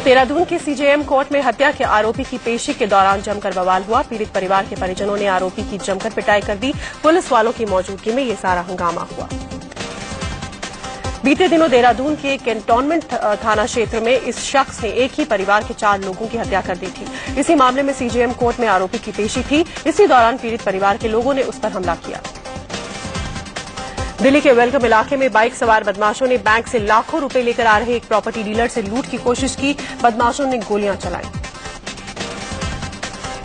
देहरादून के CJM court में हत्या के आरोपी की पेशी के दौरान जमकर बवाल हुआ। पीड़ित परिवार के परिजनों ने आरोपी की जमकर पिटाई कर दी। पुलिस वालों की मौजूदगी में ये सारा हंगामा हुआ। बीते दिनों देहरादून के कैंटोनमेंट थाना क्षेत्र में इस शख्स ने एक ही परिवार के 4 लोगों की हत्या कर दी थी। इसी मामले में सीजेएम कोर्ट में आरोपी की पेशी थी। इसी दौरान पीड़ित परिवार के लोगों ने उस पर हमला किया। दिल्ली के वेलकम इलाके में बाइक सवार बदमाशों ने बैंक से लाखों रुपए लेकर आ रहे एक प्रॉपर्टी डीलर से लूट की कोशिश की। बदमाशों ने गोलियां चलाई।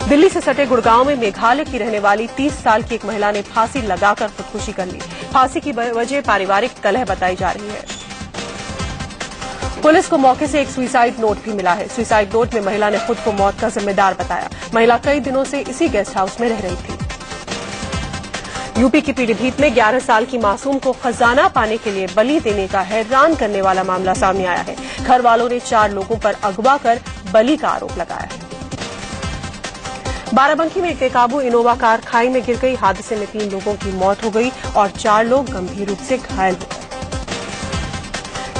दिल्ली से सटे गुड़गांव में मेघालय की रहने वाली 30 साल की एक महिला ने फांसी लगाकर खुदकुशी कर ली। फांसी की वजह पारिवारिक कलह बताई जा रही है। पुलिस को मौके से एक सुसाइड नोट भी मिला है। सुसाइड नोट में महिला ने खुद को मौत का जिम्मेदार बताया। महिला कई दिनों से इसी गेस्ट हाउस में रह रही थी। यूपी की पीलीभीत में 11 साल की मासूम को खजाना पाने के लिए बलि देने का हैरान करने वाला मामला सामने आया है। घर वालों ने 4 लोगों पर अगवा कर बलि का आरोप लगाया है। बाराबंकी में एक बेकाबू इनोवा कार खाई में गिर गई। हादसे में 3 लोगों की मौत हो गई और 4 लोग गंभीर रूप से घायल हो गए।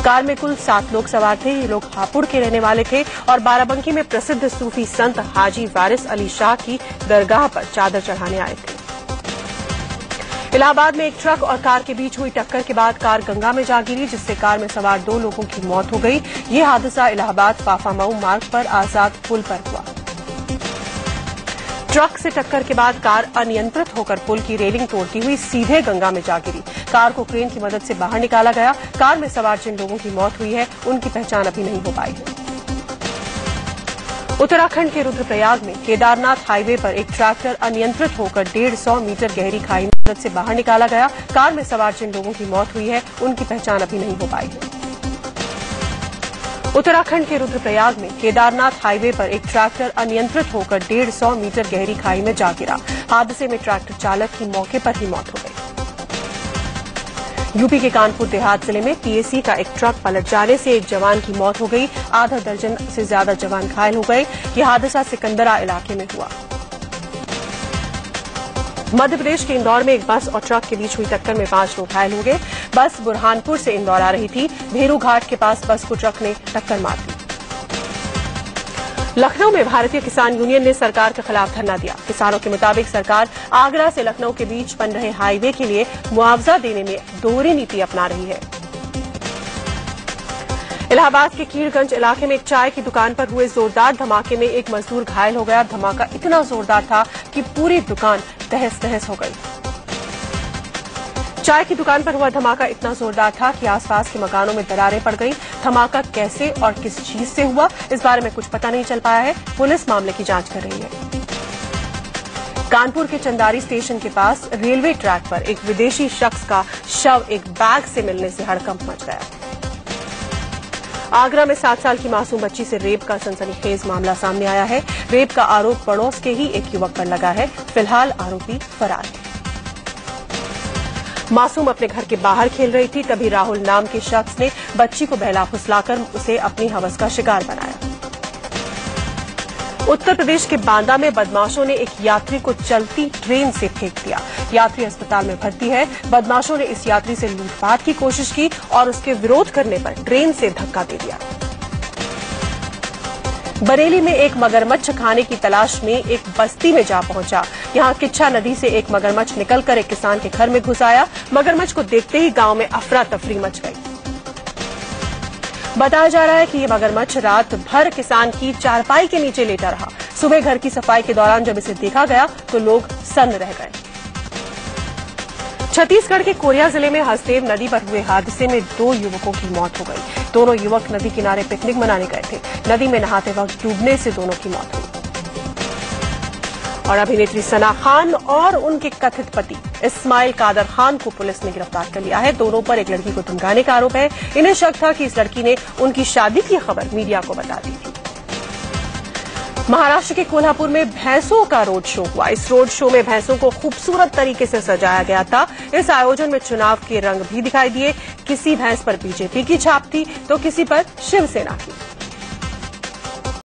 कार में कुल 7 लोग सवार थे। ये लोग हापुड़ के रहने वाले थे और बाराबंकी में प्रसिद्ध सूफी संत हाजी वारिस अली शाह की दरगाह पर चादर चढ़ाने आए थे। इलाहाबाद में एक ट्रक और कार के बीच हुई टक्कर के बाद कार गंगा में जा गिरी, जिससे कार में सवार 2 लोगों की मौत हो गई। ये हादसा इलाहाबाद फाफामऊ मार्ग पर आजाद पुल पर हुआ। ट्रक से टक्कर के बाद कार अनियंत्रित होकर पुल की रेलिंग तोड़ती हुई सीधे गंगा में जा गिरी। कार को क्रेन की मदद से बाहर निकाला गया। कार में सवार जिन लोगों की मौत हुई है उनकी पहचान अभी नहीं हो पाई है। उत्तराखंड के रुद्रप्रयाग में केदारनाथ हाईवे पर एक ट्रैक्टर अनियंत्रित होकर 150 मीटर गहरी खाई में मदद से बाहर निकाला गया। कार में सवार जिन लोगों की मौत हुई है उनकी पहचान अभी नहीं हो पाई है। उत्तराखंड के रुद्रप्रयाग में केदारनाथ हाईवे पर एक ट्रैक्टर अनियंत्रित होकर 150 मीटर गहरी खाई में जा गिरा। हादसे में ट्रैक्टर चालक की मौके पर ही मौत हो गई। यूपी के कानपुर देहात जिले में पीएसी का एक ट्रक पलट जाने से एक जवान की मौत हो गई। आधा दर्जन से ज्यादा जवान घायल हो गए। यह हादसा सिकंदरा इलाके में हुआ। मध्य प्रदेश के इंदौर में एक बस और ट्रक के बीच हुई टक्कर में 5 लोग घायल हो गए। बस बुरहानपुर से इंदौर आ रही थी। भेरू घाट के पास बस को ट्रक ने टक्कर मार दी। लखनऊ में भारतीय किसान यूनियन ने सरकार के खिलाफ धरना दिया। किसानों के मुताबिक सरकार आगरा से लखनऊ के बीच बन रहे हाईवे के लिए मुआवजा देने में दोहरी नीति अपना रही है। इलाहाबाद के कीरगंज इलाके में एक चाय की दुकान पर हुए जोरदार धमाके में एक मजदूर घायल हो गया। धमाका इतना जोरदार था कि पूरी दुकान तहस नहस हो गई। चाय की दुकान पर हुआ धमाका इतना जोरदार था कि आसपास के मकानों में दरारें पड़ गई। धमाका कैसे और किस चीज से हुआ, इस बारे में कुछ पता नहीं चल पाया है। पुलिस मामले की जांच कर रही है। कानपुर के चंदारी स्टेशन के पास रेलवे ट्रैक पर एक विदेशी शख्स का शव एक बैग से मिलने से हड़कंप मच गया। आगरा में 7 साल की मासूम बच्ची से रेप का सनसनीखेज मामला सामने आया है। रेप का आरोप पड़ोस के ही एक युवक पर लगा है। फिलहाल आरोपी फरार है। मासूम अपने घर के बाहर खेल रही थी, तभी राहुल नाम के शख्स ने बच्ची को बहला फुसलाकर उसे अपनी हवस का शिकार बनाया। उत्तर प्रदेश के बांदा में बदमाशों ने एक यात्री को चलती ट्रेन से फेंक दिया। यात्री अस्पताल में भर्ती है। बदमाशों ने इस यात्री से लूटपाट की कोशिश की और उसके विरोध करने पर ट्रेन से धक्का दे दिया। बरेली में एक मगरमच्छ खाने की तलाश में एक बस्ती में जा पहुंचा। यहां किच्छा नदी से एक मगरमच्छ निकलकर एक किसान के घर में घुस आया। मगरमच्छ को देखते ही गांव में अफरा तफरी मच गई। बताया जा रहा है कि ये मगरमच्छ रात भर किसान की चारपाई के नीचे लेटा रहा। सुबह घर की सफाई के दौरान जब इसे देखा गया तो लोग सन्न रह गए। छत्तीसगढ़ के कोरिया जिले में हसदेव नदी पर हुए हादसे में 2 युवकों की मौत हो गई। दोनों युवक नदी किनारे पिकनिक मनाने गए थे। नदी में नहाते वक्त डूबने से दोनों की मौत हुई। और अभिनेत्री सना खान और उनके कथित पति इस्माइल कादर खान को पुलिस ने गिरफ्तार कर लिया है। दोनों पर एक लड़की को धमकाने का आरोप है। इन्हें शक था कि इस लड़की ने उनकी शादी की खबर मीडिया को बता दी थी। महाराष्ट्र के कोल्हापुर में भैंसों का रोड शो हुआ। इस रोड शो में भैंसों को खूबसूरत तरीके से सजाया गया था। इस आयोजन में चुनाव के रंग भी दिखाई दिए। किसी भैंस पर बीजेपी की छाप थी तो किसी पर शिवसेना की।